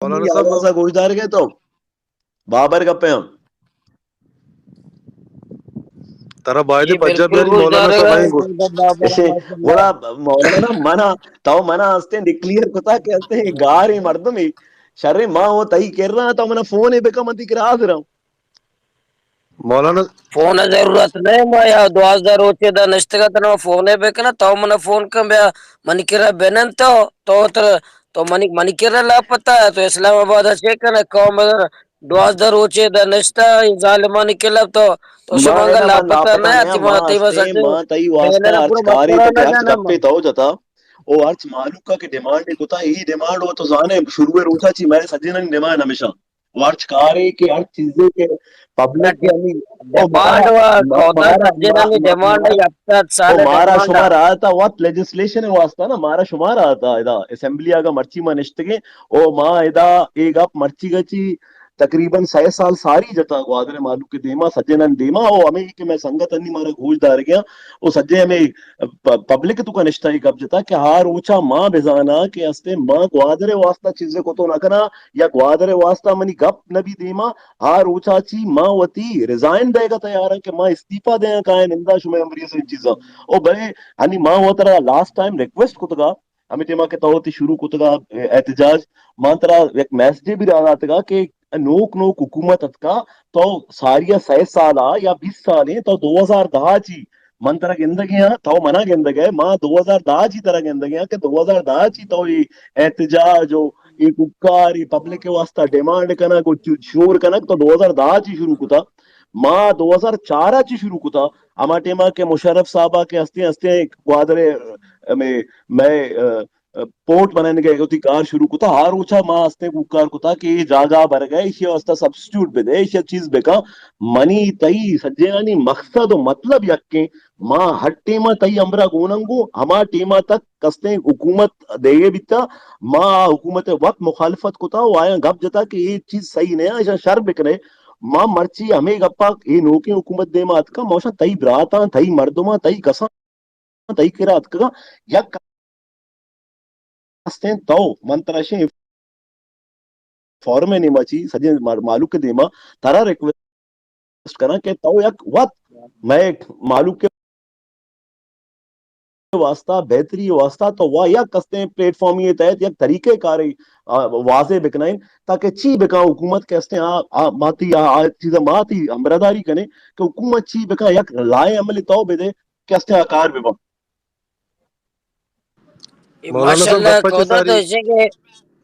مولانا صاحب آگا سا گوشدار گئے تو بابر گپے ہم ترا بھائی جی پنجاب بالکل بیاری مولانا گزدار صاحب ہے آئیں گو اسے وڑا مولانا منا تو منا ہستے ڈکلیئر کتا کہ ہستے گار ہی مردم ہی شرے ماں وہ تئی کر رہا تو منا فون ہی بکا متی کرا رہا ہوں مولانا ಫೋನ್ ضرورت نہیں ما دوازدہ روچے دا نشتگا تنا ಫೋನ್ ಬೇಕನ ತಾವ್ ಮನ ಫೋನ್ ಕಂಬ ಮನಿಕಿರ ಬೆನಂತ تو منکر لاپتا ہے تو اسلام آباد ہے قوم دوازدہ روچے دا نشتہ ظالمان کلب تو ماں شمانگا اینا من لاپتا لاپتا نہیں نیا آتی ماں ماتی ہستے سچے ماں تئی واسطہ بہنے ارچ پورا کاری مکرا تک نہ ارچ جانا گپے تو جتا او ارچ معلوم کا کہ ڈیمانڈ کتا ہی ڈیمانڈ ہو تو زانے شروع روچا چی میں سجنن ڈیمانڈ ہمیشہ ورچ کاری کہ ہر چیزیں کے پبلک کے او ڈیمانڈ مارا ہوا کودا مارا سجنا نہیں ڈیمانڈ ہے اب او سال مارا ڈیمانڈ شمار آتا وات لیجسلیشن واسطہ نا مارا شمار آتا ادا اسمبلی آگا مرچی ما نشتگے او ماں ادا ایک آپ مرچی گچی تقریباً 6 سال ساری جتا گوادر معلوم کے دیما سجنن دیما او ہمیں کہ میں سنگت انی مارا گوش دار گیا او سجے ہمیں پبلک تو کا نشتہ ہی کب جتا کہ ہار اونچا ماں بزانا کہ استے ماں گوادر واسطہ چیزیں کو تو نہ کنا یا گوادر واسطہ منی گپ نبی دیما ہار اونچا چی ماں وتی ریزائن دے گا تیار ہے کہ ماں استعفا دے کا نندا شمع امری سے چیزا او بھائی انی ماں وہ ترا لاسٹ ٹائم ریکویسٹ کتگا ہمیں تیما کے تو شروع کتگا احتجاج ماں ترا ایک میسج بھی رہا تھا کہ نوک نوک حکومت کا تو ساریا 6 سال یا 20 سال ہیں تو 2010 چی من طرح گندگیاں تو منا گندگ ہے ماں 2010 چی طرح گندگیاں کہ 2010 چی تو یہ احتجاج جو یہ کار پبلک کے واسطہ ڈیمانڈ کرنا کچھ شور کنک تو 2010 چی شروع کتا ماں 2004 چی شروع کتا اما ٹیما کے مشرف صاحبہ کے ہستے ہستے گوادرے میں پورٹ بنانے گئے ہوتی کار شروع کتا ہار اوچا ماں ہستے کار کتا کہ یہ جاگا بھر گئے اسی واسطہ سبسٹیوٹ بے دے اسی چیز بے کا منی تئی سجیانی مقصد و مطلب یکیں ماں ہر ٹیما تئی امرا گوننگو ہما ٹیما تک کستے حکومت دے بیتا ماں حکومت وقت مخالفت کتا وہ آیا گپ جتا کہ یہ چیز صحیح نہیں ہے ایسا شر بکنے ماں مرچی ہمیں گپا یہ نوکی حکومت دے مات کا موشا تئی براتا تئی مردما تئی کساں تئی کرات کا یک تو منتراشیں فورم نہیں مچی سجے معلوم کے دیما تارا ریکویسٹ کرا کہ تو یک وقت میں معلوم کے واسطہ بہتری واسطہ تو وہ یا کستے پلیٹ فارم یہ تحت یک طریقہ کاری واضح بکنائیں تاکہ چی بکا حکومت کے ہستے ماتی چیزیں ماتی امبرداری کنے کہ حکومت چی بکا یک لائے عملی تو بے دے کہ ہستے آکار بے مولانا ماشاء صاحب اللہ گپا چ کودا تو ساری اسے کہ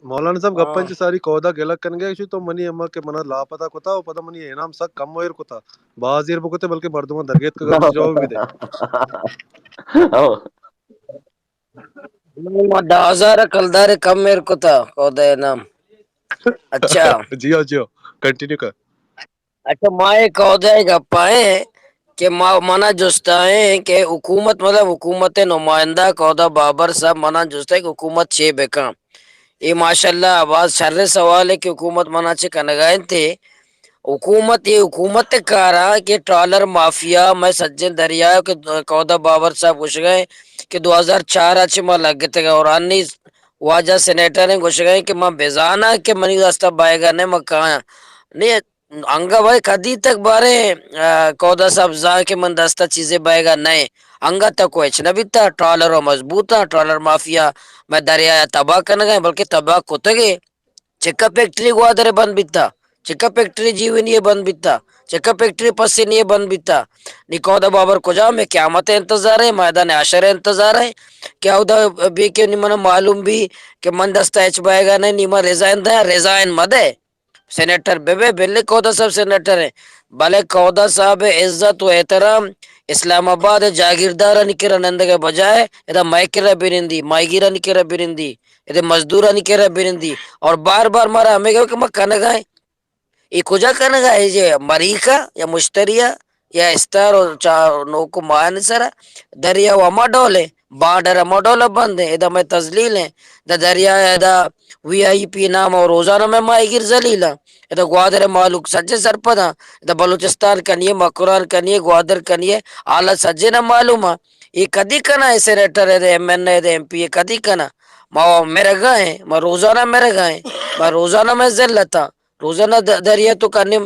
مولانا صاحب ہاں گپن چ ساری کودا گلا کن گئے تو منی اما کے منا لاپتا کوتا پتہ منی انعام سک کم ویر کوتا بازیر بکتے بلکہ مردما درگیت کا گپ جواب بھی دے دہ ہزار کلدار کم میرے کو تھا کودا نام اچھا جیو جیو کنٹینیو کر اچھا مائیں کودا گپائے کہ منا جوستا ہے کہ حکومت مطلب حکومت نمائندہ کودا بابر صاحب منا جوستا ہے کہ حکومت چھ بےکام یہ ماشاء اللہ آواز شر سوال ہے کہ حکومت منا چھ کنگائیں تھے حکومت یہ حکومت کارا کہ ٹرالر مافیا میں سجن دریا کے کودا بابر صاحب گھس گئے کہ 2004 اچ ماں لگتے گا اور انی واجہ سینیٹر نے گھس گئے کہ ماں بیزانا کہ منی راستہ بائے گا نہیں ماں کہاں نہیں انگا بھائی کدی تک بارے کودا صاحب ز کے من دستہ چیزیں بائے گا نئے انگا تک کو اچنبی تھا ٹرالر و مضبوط تھا ٹرالر مافیا میں دریا تباہ کرنے گئے بلکہ تباہ کوتے گئے چکا فیکٹری گوا درے بند بیتا چکا فیکٹری جیو نہیں بند بیتا چکا فیکٹری پس سے نہیں بند بیتا نکودا بابر کو جا میں قیامت انتظار ہے میدان عشر انتظار ہے کیا ہودا بی کے من معلوم بھی کہ من دستہ اچ بائے گا نہیں نیما ریزائن دیا ریزائن مدے سینیٹر بے بلے کودا صاحب سینیٹر ہے بلے کودا صاحب عزت و احترام اسلام آباد جاگیردار نکر نند کے بجائے ادا مائکر برندی مائگیرا نکر برندی ادے مزدورہ نکرہ برندی اور بار بار مارا ہمیں کہ میں کھانا گائے یہ کجا کرنے گا یہ مریخا یا مشتریا یا استار نوک مان سرا دریا اما ڈولے بارڈر اما ڈولا بند ہے ادا میں تزلیل ہے دا دریا دا وی آئی پی نام اور روزانہ میں ماہی گیر زلیلا تو گوادر معلوم سجے سرپدا بلوچستان کنیے مکران کنیے گوادر کنیے حالت سجے نہ معلوم ہے یہ کدی کنا ہے سینیٹر ہے M N A M P کدی کنا میرے گئے میں روزانہ میرے گئے میں روزانہ میں زل تھا روزانہ دریا تو کرنے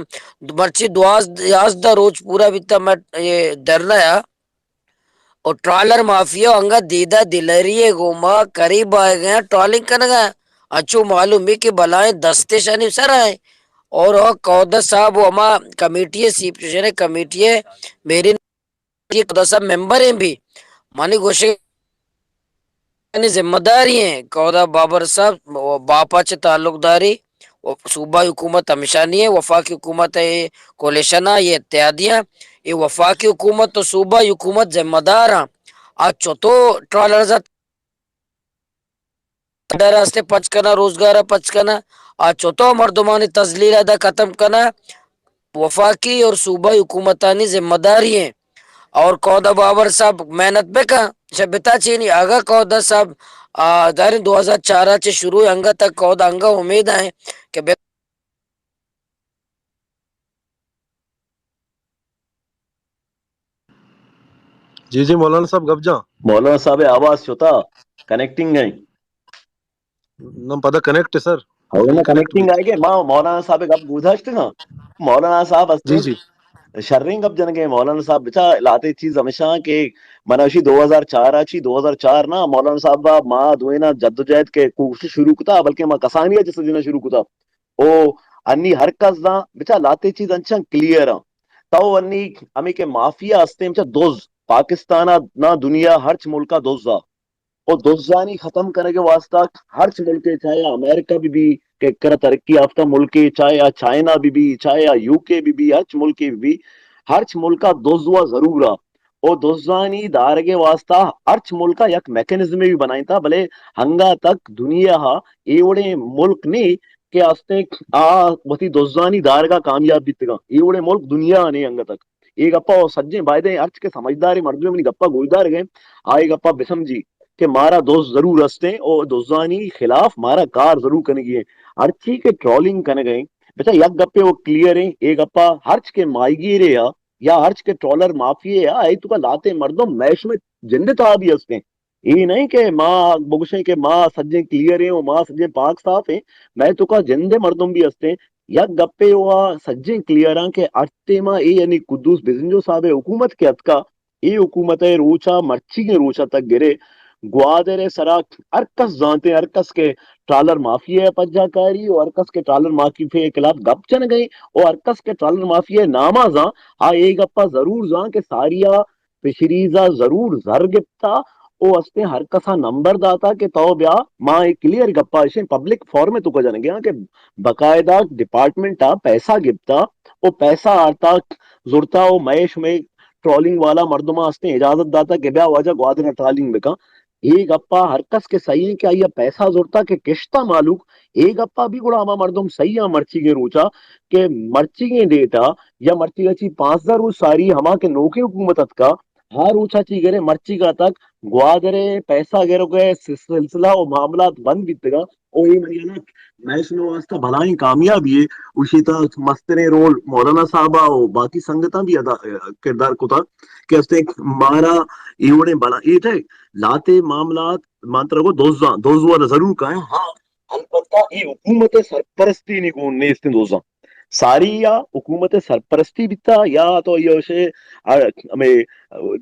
مرچی دواز یاز دا روز پورا بیتا میں یہ ڈرنا ہے اور ٹرالر مافیا انگا دیدہ دلری گوما قریب آئے گئے ٹرالنگ کرنے گئے اچھو معلوم ہے کہ بلائیں دستے شنی سر آئے اور قودہ صاحب وہ ہما کمیٹی ہے سی پی کمیٹی ہے میری قودہ صاحب ممبر ہیں بھی مانی گوشے ذمہ داری ہیں قودہ بابر صاحب باپا چے تعلق داری صوبہ حکومت ہمیشہ نہیں ہے وفاقی حکومت ہے کولیشن یہ اتحادیاں یہ وفاقی حکومت تو صوبہ حکومت ذمہ دار ہیں آج چوتو ٹرالر راستے پچ کنا روزگار پچ کنا آج چوتو مردمانی تزلیل ادا ختم کنا وفاقی اور صوبہ حکومتانی ذمہ داری ہیں اور قودہ بابر صاحب محنت بے کا شبتا چینی آگا قودہ صاحب دارین 2004 سے شروع انگا تک قودہ انگا امید ہیں کہ جی جی مولانا صاحب گپ جا مولانا صاحب آواز چھوتا کنیکٹنگ ہے نم پتہ کنیکٹ سر ہونا کنیکٹنگ آئے گے ماں مولانا صاحب گپ گودھاشت نا مولانا صاحب جی استے جی شررنگ گپ جنگے مولانا صاحب بچا لاتے چیز ہمیشہ کہ منوشی 2004 آچی 2004 نا مولانا صاحب ماں دوینا جدوجہد کے کوشش شروع کتا بلکہ ماں کسانیہ جس دینا شروع کتا او انی ہر کس دا بچا لاتے چیز انچا کلیئر ہاں تو انی ہمیں کے مافیا استے بچا دوز پاکستانہ نہ دنیا ہر ملکہ دوزا اور دوزانی ختم کرنے کے واسطہ ہر ملک چاہے امریکہ بھی کہ کرا ترقی یافتہ ملک چاہے چائنا بھی چاہے یو کے بھی ہر ملک بھی ہر ملکہ دوزوا ضرور آ او دوزانی دارگے واسطہ ہر ملکہ یک میکنزم بھی بنائی تھا بلے ہنگا تک دنیا ایوڑے ملک نہیں کہ استے وتی دوزانی دارگا کامیاب بیتگا ایوڑے ملک دنیا نہیں ہنگا تک ایک گپا سجے بائدے ارچ کے سمجھداری مردوں میں گپا گوشدار گئے آئے گپا بسم جی کہ مارا دوست ضرور ہستے اور دوزانی خلاف مارا کار ضرور کرنے گئے ارچی کے ٹرولنگ کرنے گئے بیٹا یک گپے وہ کلیئر ہیں ایک گپا ہرچ کے مائی گیرے یا ہرچ کے ٹرولر مافیے آئی تو کا لاتے مردوں میش میں جندے تو بھی ہستے یہ نہیں کہ ماں بگشیں کہ ماں سجے کلیئر ہیں اور ماں سجے پاک صاف ہیں میں تو کا جندے مردم بھی ہستے یک گپے ہوا سجے کلیئر ہیں کہ اٹھتے ماں اے یعنی قدوس بزنجو صاحب حکومت کے اتکا یہ حکومت روچا مرچی کے روچا تک گرے گوادر سرا ارکس جانتے ارکس کے ٹرالر مافیا پجا کاری اور ارکس کے ٹرالر مافیا کے خلاف گپ چن گئی اور ارکس کے ٹرالر مافیا ناما زاں ایک گپا ضرور زاں کہ ساریا پشریزا ضرور زر گپتا او استے ہر کسا نمبر داتا کہ تو بیا ماں ایک کلیئر گپا اسے پبلک فورم تو کو جان گیا کہ باقاعدہ ڈپارٹمنٹ پیسہ گپتا او پیسہ آتا زرتا او میش میں ٹرولنگ والا مردمہ استے اجازت داتا کہ بیا وجہ گوادر ٹرالنگ بکا ایک گپا ہرکس کے صحیح ہے کہ یہ پیسہ زورتا کہ کشتا معلوم ایک گپا بھی گڑا ہما مردم صحیح ہے مرچی کے روچا کہ مرچی کے دیتا یا مرچی اچھی 5000 روز ساری ہما کے نوکے حکومت کا ہاں روچا چی گرے مرچی کا تک گوادرے پیسہ گرو گئے سلسلہ و معاملات بند بیتے گا اور یہ مریانا میں سنو واسطہ بھلائی کامیابی ہے اسی طرح مسترے رول مولانا صاحبہ اور باقی سنگتاں بھی ادا کردار کو تھا کہ اس نے مارا ایوڑے بنا یہ تھے لاتے معاملات مانترا کو دوزوا ضرور کہیں ہاں البتہ یہ حکومت سرپرستی نہیں کون نے اس نے دوزاں ساری یا حکومت سرپرستی بھی تھا یا تو یہ اسے ہمیں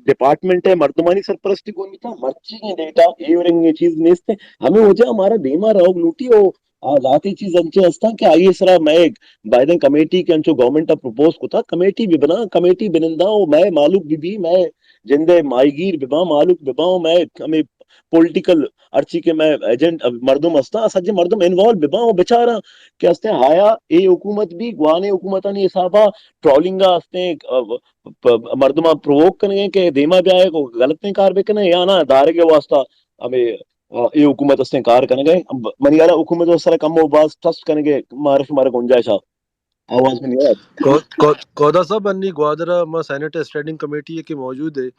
ڈپارٹمنٹ ہے مردمانی سرپرستی کون بھی تھا مرچی کے ڈیٹا یہ چیز نہیں ہمیں ہو جائے ہمارا دیما رہو لوٹی ہو لاتی چیز انچے ہستا کہ آئیے سرا میں بائدن کمیٹی کے انچو گورنمنٹ پروپوز کو تھا کمیٹی بھی بنا کمیٹی بنندا میں مالک بھی میں جندے مائی گیر ببا مالک ببا میں ہمیں پولیٹیکل ارچی کے میں ایجنٹ مردم ہستا سجے مردم انوالو ببا وہ بیچارا کہ ہستے آیا اے حکومت بھی گوانے حکومت نہیں حسابہ ٹرولنگا ہستے مردمہ پرووک کرنے کہ دیما بھی آئے کو غلط نہیں کار بکنے یا نہ دارے کے واسطہ ہمیں یہ حکومت اس نے کار کرنے گئے منی والا حکومت اس طرح کم ہو باز ٹرسٹ کرنے گے مارش ہمارا گنجائش آواز میں نہیں آیا قودہ صاحب انی گوادر ما سینیٹر اسٹینڈنگ کمیٹی ہے کہ موجود ہے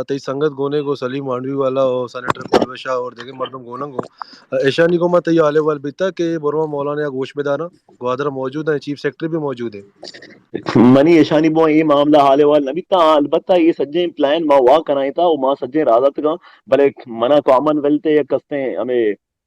تی سنگت گونے کو سلیم مانڈوی والا اور سینیٹر پرویشا اور دیگر مردم گوننگ ہو ایشانی کو مت یہ آلے وال بیتا کہ برما مولانا یا گوش بدانا گوادر موجود ہیں چیف سیکرٹری بھی موجود ہے منی ایشانی بو یہ معاملہ حالے وال نبی تا البتہ یہ سجے پلان ما وا کرائیں تھا اور ما سجے رازت کا بلے منا کامن ویلتھ یا کستے ہمیں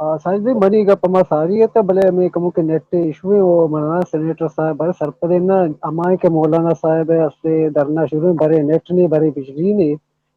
Sadece mani ga pama sariyata bale me kamu ke net issue o mana senator sahab bare sarpadena amay ke Maulana sahab aste darna shuru bare net ne bare bijli ne